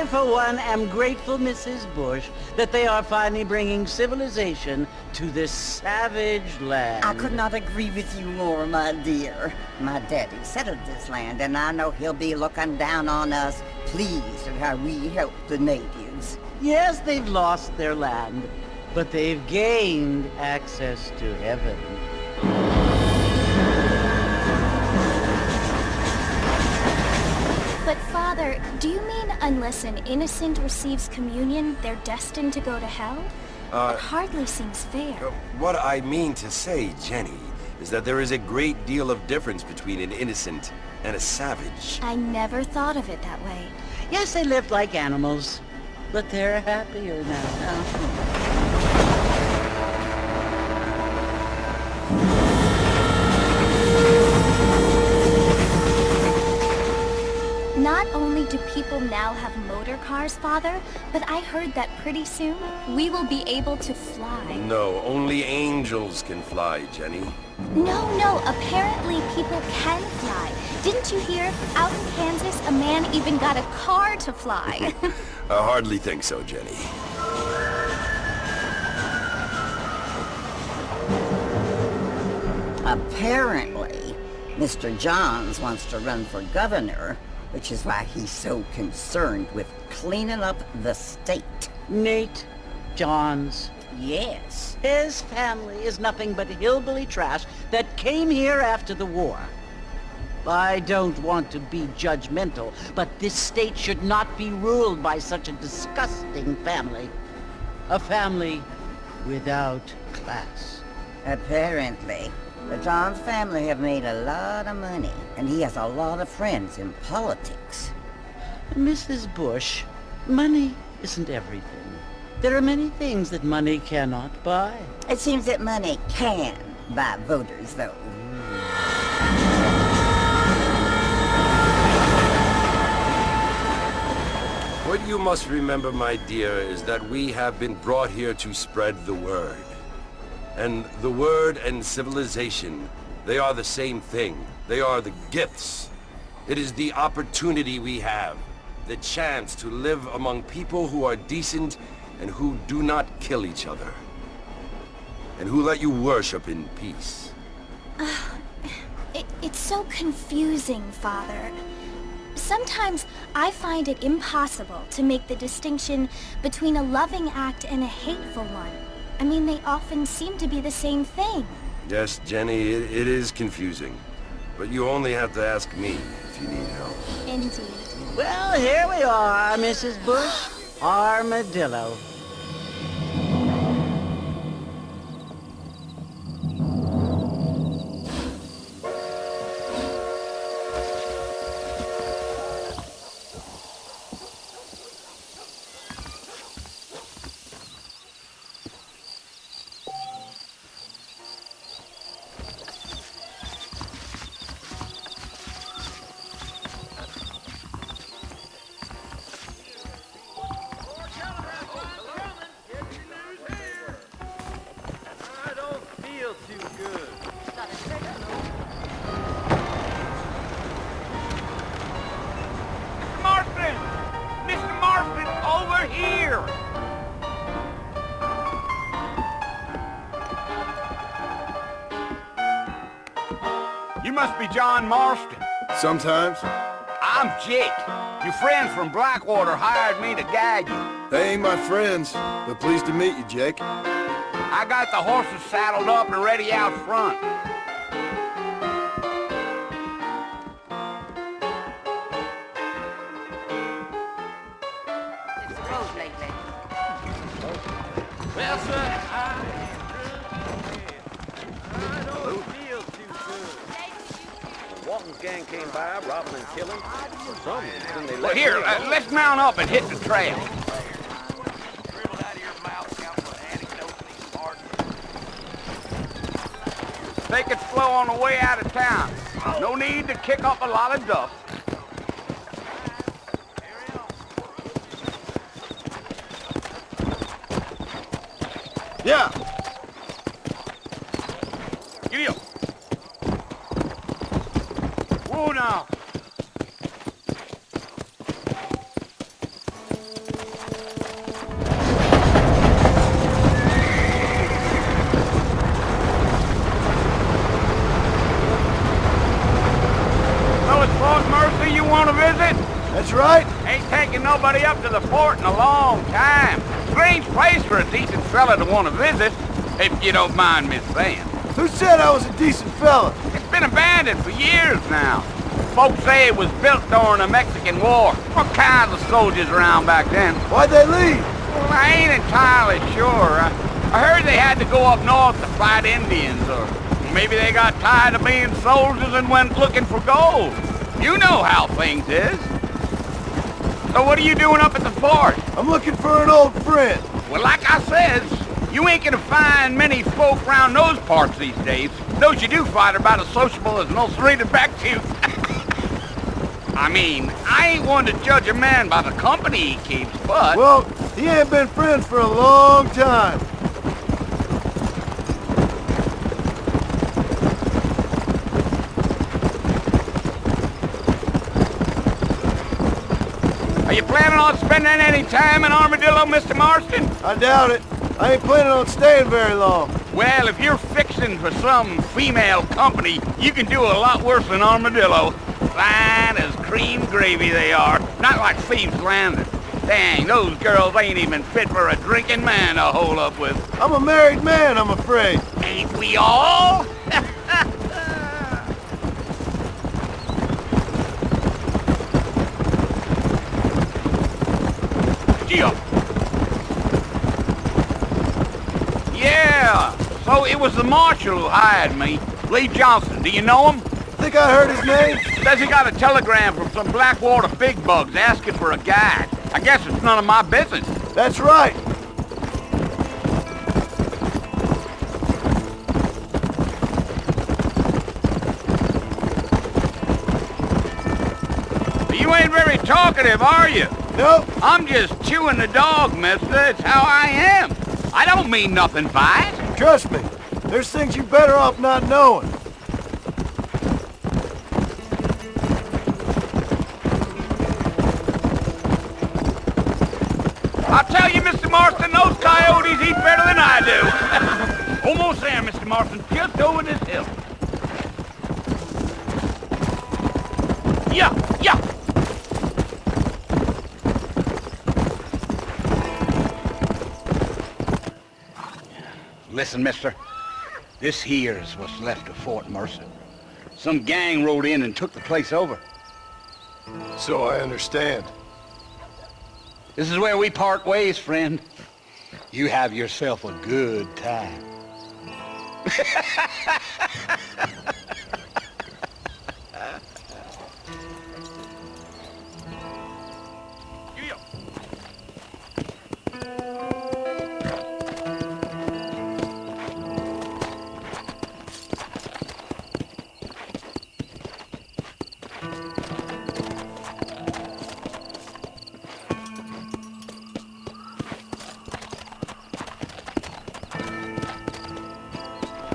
I, for one, am grateful, Mrs. Bush, that they are finally bringing civilization to this savage land. I could not agree with you more, my dear. My daddy settled this land, and I know he'll be looking down on us, pleased at how we help the natives. Yes, they've lost their land, but they've gained access to heaven. But Father, do you mean unless an innocent receives communion, they're destined to go to hell? That hardly seems fair. What I mean to say, Jenny, is that there is a great deal of difference between an innocent and a savage. I never thought of it that way. Yes, they lived like animals, but they're happier now. Not only do people now have motor cars, Father, but I heard that pretty soon we will be able to fly. No, only angels can fly, Jenny. No, apparently people can fly. Didn't you hear? Out in Kansas, a man even got a car to fly. I hardly think so, Jenny. Apparently, Mr. Johns wants to run for governor, which is why he's so concerned with cleaning up the state. Nate Johns. Yes. His family is nothing but hillbilly trash that came here after the war. I don't want to be judgmental, but this state should not be ruled by such a disgusting family. A family without class. Apparently, the Johns family have made a lot of money, and he has a lot of friends in politics. Mrs. Bush, money isn't everything. There are many things that money cannot buy. It seems that money can buy voters, though. What you must remember, my dear, is that we have been brought here to spread the word. And the word and civilization, they are the same thing. They are the gifts. It is the opportunity we have, the chance to live among people who are decent and who do not kill each other, and who let you worship in peace. It's so confusing, Father. Sometimes I find it impossible to make the distinction between a loving act and a hateful one. I mean, they often seem to be the same thing. Yes, Jenny, it is confusing. But you only have to ask me if you need help. Indeed. Well, here we are, Mrs. Bush. Armadillo. You must be John Marston. Sometimes. I'm Jake. Your friends from Blackwater hired me to guide you. They ain't my friends, but pleased to meet you, Jake. I got the horses saddled up and ready out front. It's the road lately. Well, sir, I don't feel too good. The Walton's gang came by, robbing and killing. For some reason, they Well, let here, me alone. let's mount up and hit the trail. Take it slow on the way out of town. No need to kick up a lot of dust. Yeah. Giddy up. Whoa now. want to visit? That's right. Ain't taking nobody up to the fort in a long time. Strange place for a decent fella to want to visit, if you don't mind me saying. Who said I was a decent fella? It's been abandoned for years now. Folks say it was built during the Mexican War. What kinds of soldiers around back then? Why'd they leave? Well, I ain't entirely sure. I heard they had to go up north to fight Indians, or maybe they got tired of being soldiers and went looking for gold. You know how things is. So what are you doing up at the fort? I'm looking for an old friend. Well, like I said, you ain't gonna find many folk around those parts these days. Those you do find are about as sociable as an ulcerated back tooth. I mean, I ain't one to judge a man by the company he keeps, but... Well, he ain't been friends for a long time. Are you planning on spending any time in Armadillo, Mr. Marston? I doubt it. I ain't planning on staying very long. Well, if you're fixing for some female company, you can do a lot worse than Armadillo. Fine as cream gravy they are. Not like Thieves Landing. Dang, those girls ain't even fit for a drinking man to hole up with. I'm a married man, I'm afraid. Ain't we all? Gio. Yeah, so it was the marshal who hired me. Lee Johnson, do you know him? Think I heard his name? Says he got a telegram from some Blackwater big bugs asking for a guide. I guess it's none of my business. That's right. You ain't very talkative, are you? Nope. I'm just chewing the dog, mister. It's how I am. I don't mean nothing by it. Trust me. There's things you're better off not knowing. I'll tell you, Mr. Marston, those coyotes eat better than I do. Almost there, Mr. Marston. Just over this hill. Yeah, yeah. Listen, mister. This here's what's left of Fort Mercer. Some gang rode in and took the place over. So I understand. This is where we part ways, friend. You have yourself a good time.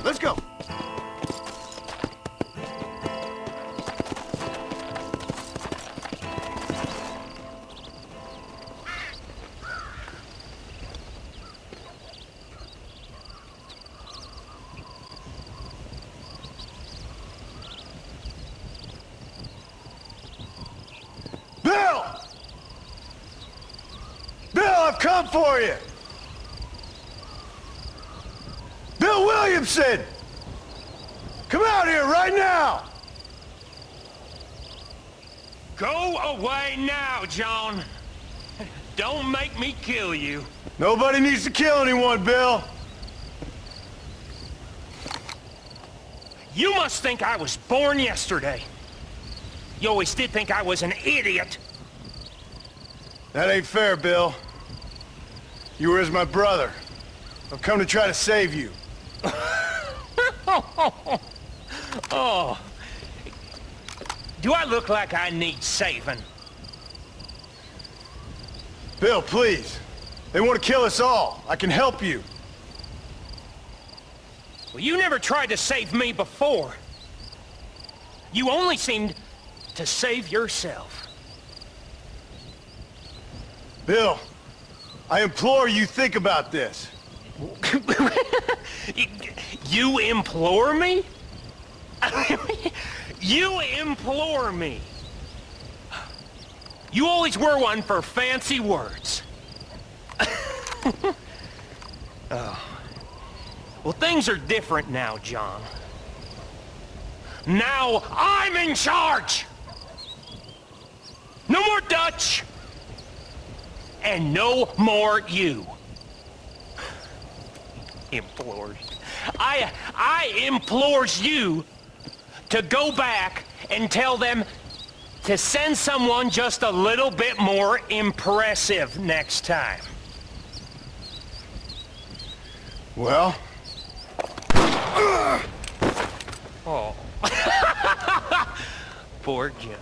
Let's go. Bill! Bill, I've come for you! Bill Williamson! Come out here right now! Go away now, John. Don't make me kill you. Nobody needs to kill anyone, Bill. You must think I was born yesterday. You always did think I was an idiot. That ain't fair, Bill. You were as my brother. I've come to try to save you. Oh. Do I look like I need saving? Bill, please. They want to kill us all. I can help you. Well, you never tried to save me before. You only seemed to save yourself. Bill, I implore you think about this. You implore me? You implore me? You always were one for fancy words. Oh. Well, things are different now, John. Now I'm in charge! No more Dutch! And no more you. Implores. I implores you to go back and tell them to send someone just a little bit more impressive next time. Well? Oh. Poor John.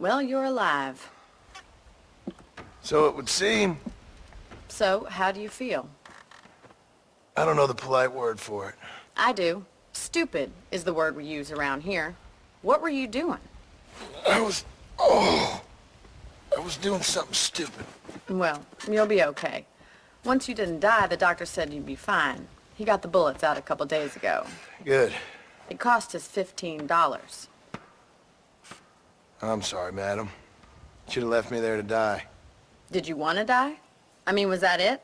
Well, you're alive. So it would seem. So, how do you feel? I don't know the polite word for it. I do. Stupid is the word we use around here. What were you doing? I was doing something stupid. Well, you'll be okay. Once you didn't die, the doctor said you'd be fine. He got the bullets out a couple days ago. Good. It cost us $15. I'm sorry, madam. Should have left me there to die. Did you want to die? I mean, was that it?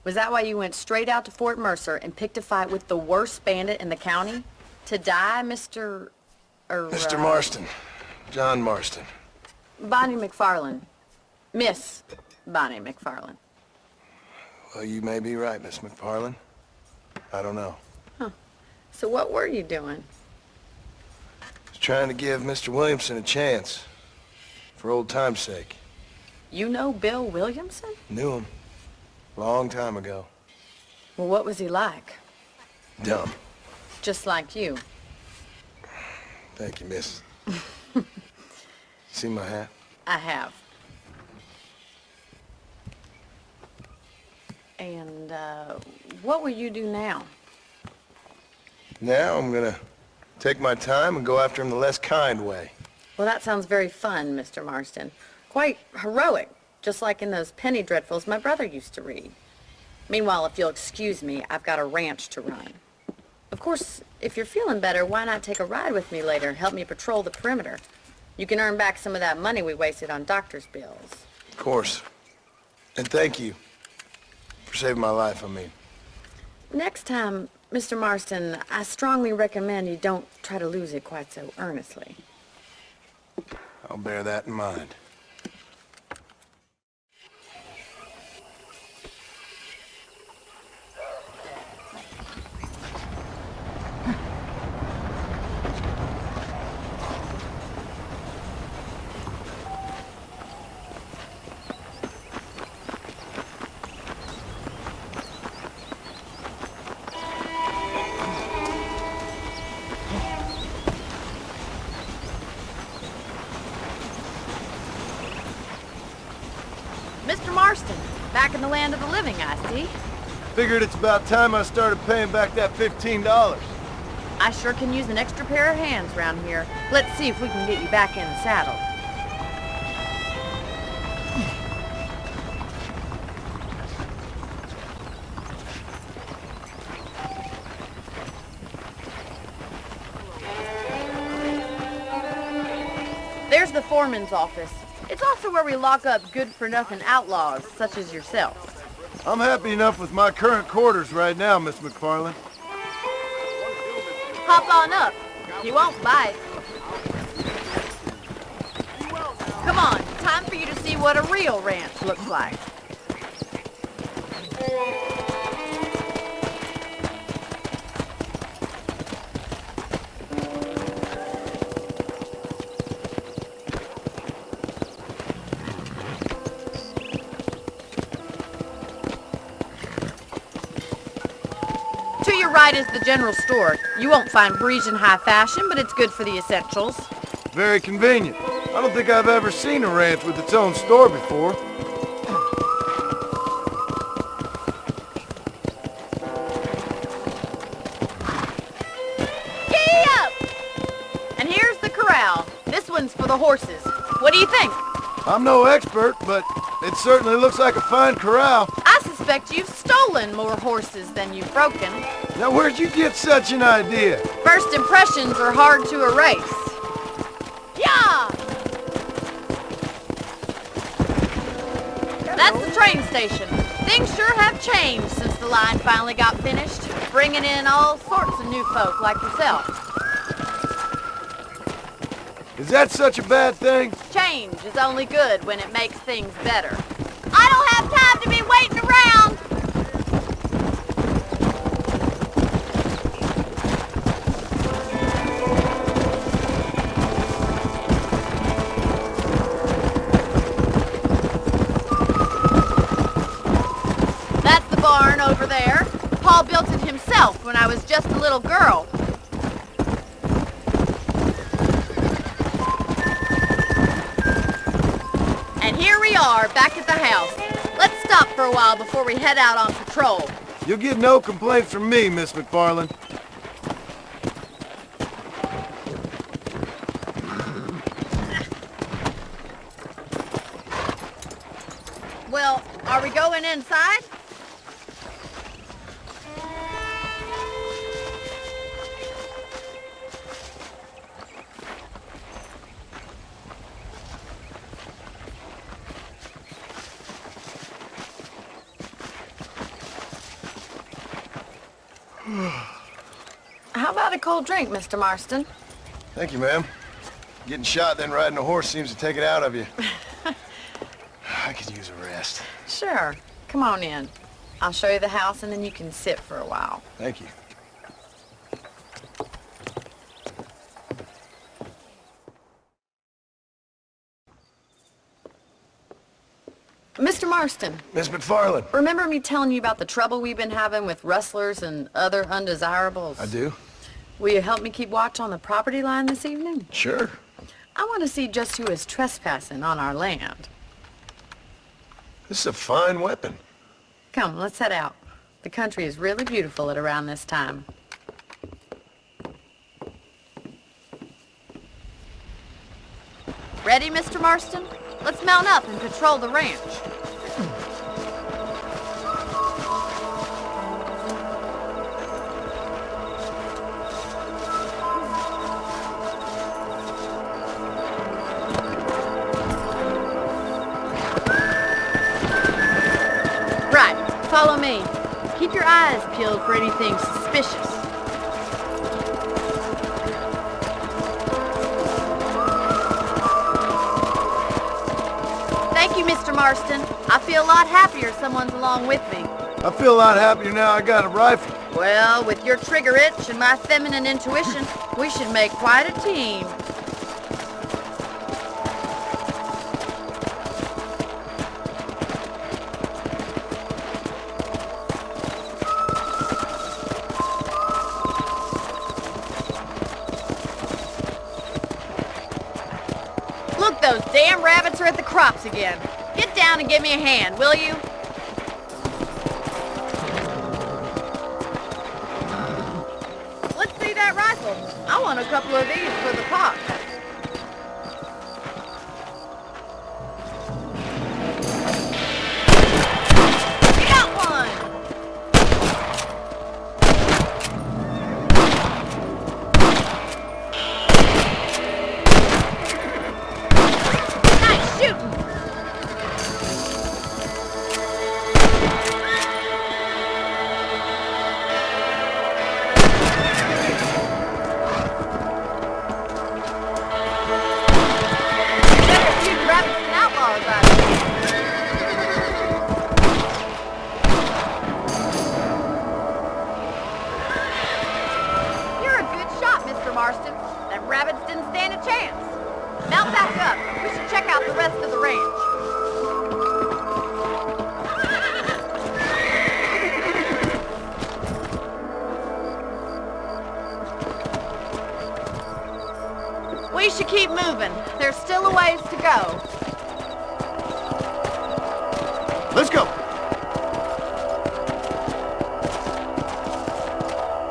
Was that why you went straight out to Fort Mercer and picked a fight with the worst bandit in the county? To die, Mr. Mr. Marston. John Marston. Bonnie McFarland. Miss Bonnie McFarland. Well, you may be right, Miss McFarland. I don't know. Huh. So what were you doing? Was trying to give Mr. Williamson a chance. For old time's sake. You know Bill Williamson? Knew him. Long time ago. Well, what was he like? Dumb. Just like you. Thank you, miss. See my hat? I have. And, what will you do now? Now I'm gonna take my time and go after him the less kind way. Well, that sounds very fun, Mr. Marston. Quite heroic, just like in those penny dreadfuls my brother used to read. Meanwhile, if you'll excuse me, I've got a ranch to run. Of course, if you're feeling better, why not take a ride with me later and help me patrol the perimeter? You can earn back some of that money we wasted on doctor's bills. Of course. And thank you. For saving my life, I mean. Next time, Mr. Marston, I strongly recommend you don't try to lose it quite so earnestly. I'll bear that in mind. Mr. Marston, back in the land of the living, I see. Figured it's about time I started paying back that $15. I sure can use an extra pair of hands around here. Let's see if we can get you back in the saddle. There's the foreman's office. It's also where we lock up good-for-nothing outlaws, such as yourself. I'm happy enough with my current quarters right now, Miss McFarland. Hop on up. He won't bite. Come on, time for you to see what a real ranch looks like. To your right is the general store. You won't find Parisian high fashion, but it's good for the essentials. Very convenient. I don't think I've ever seen a ranch with its own store before. Giddy up! And here's the corral. This one's for the horses. What do you think? I'm no expert, but it certainly looks like a fine corral. I suspect you've stolen more horses than you've broken. Now, where'd you get such an idea? First impressions are hard to erase. Yeah! That's the train station. Things sure have changed since the line finally got finished, bringing in all sorts of new folk like yourself. Is that such a bad thing? Change is only good when it makes things better. I don't have time to be waiting around! That's the barn over there. Paul built it himself when I was just a little girl. And here we are, back at the house. Let's stop for a while before we head out on patrol. You'll get no complaints from me, Miss McFarland. Well, are we going inside? How about a cold drink, Mr. Marston? Thank you, ma'am. Getting shot then riding a horse seems to take it out of you. I could use a rest. Sure. Come on in. I'll show you the house and then you can sit for a while. Thank you. Mr. Marston, Miss McFarland. remember me telling you about the trouble we've been having with rustlers and other undesirables? I do. Will you help me keep watch on the property line this evening? Sure. I want to see just who is trespassing on our land. This is a fine weapon. Come, let's head out. The country is really beautiful at around this time. Ready, Mr. Marston? Let's mount up and patrol the ranch. Right, follow me. Keep your eyes peeled for anything suspicious. Thank you, Mr. Marston. I feel a lot happier someone's along with me. I feel a lot happier now I got a rifle. Well, with your trigger itch and my feminine intuition, we should make quite a team. Look, those damn rabbits are at the crops again. Get down and give me a hand, will you? Let's see that rifle. I want a couple of these for the pot. You got one! Nice shooting! still a ways to go. Let's go.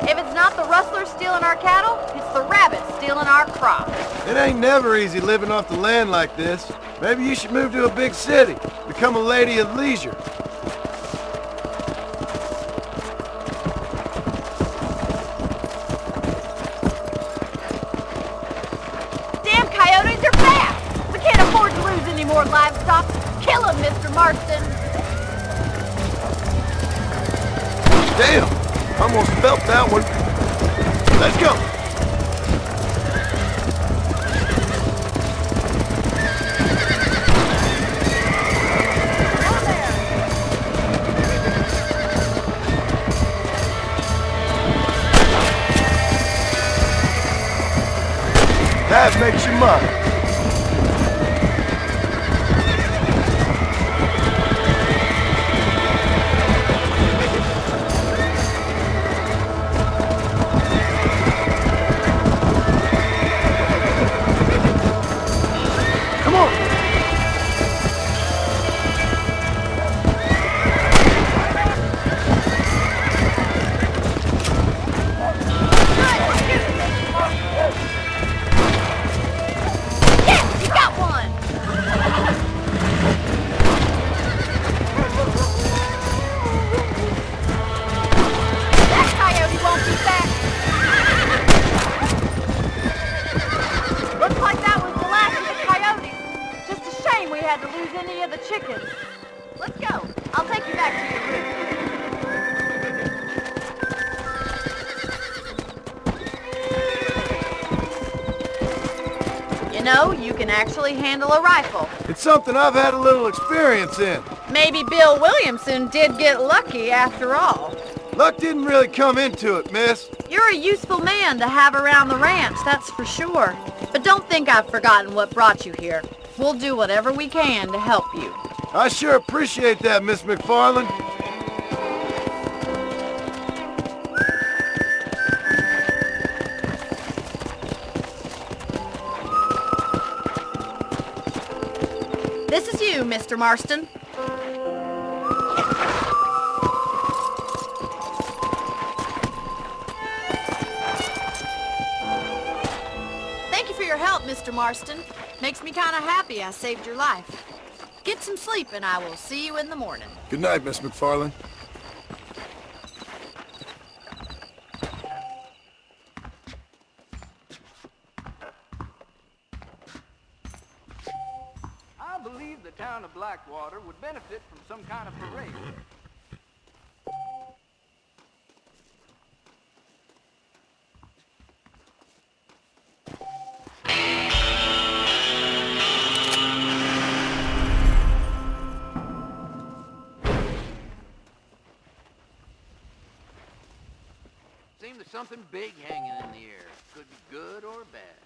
If it's not the rustlers stealing our cattle, it's the rabbits stealing our crops. It ain't never easy living off the land like this. Maybe you should move to a big city. Become a lady of leisure. Damn coyotes are fast! We can't afford to lose any more livestock. Kill them, Mr. Marston! Damn! Almost felt that one. Let's go! That makes you mine. Chickens. Let's go. I'll take you back to your room. You know, you can actually handle a rifle. It's something I've had a little experience in. Maybe Bill Williamson did get lucky after all. Luck didn't really come into it, miss. You're a useful man to have around the ranch, that's for sure. But don't think I've forgotten what brought you here. We'll do whatever we can to help you. I sure appreciate that, Miss McFarland. This is you, Mr. Marston. Thank you for your help, Mr. Marston. Makes me kind of happy I saved your life. Get some sleep and I will see you in the morning. Good night, Miss McFarland. I believe the town of Blackwater would benefit from some kind of parade. Seems there's something big hanging in the air. Could be good or bad.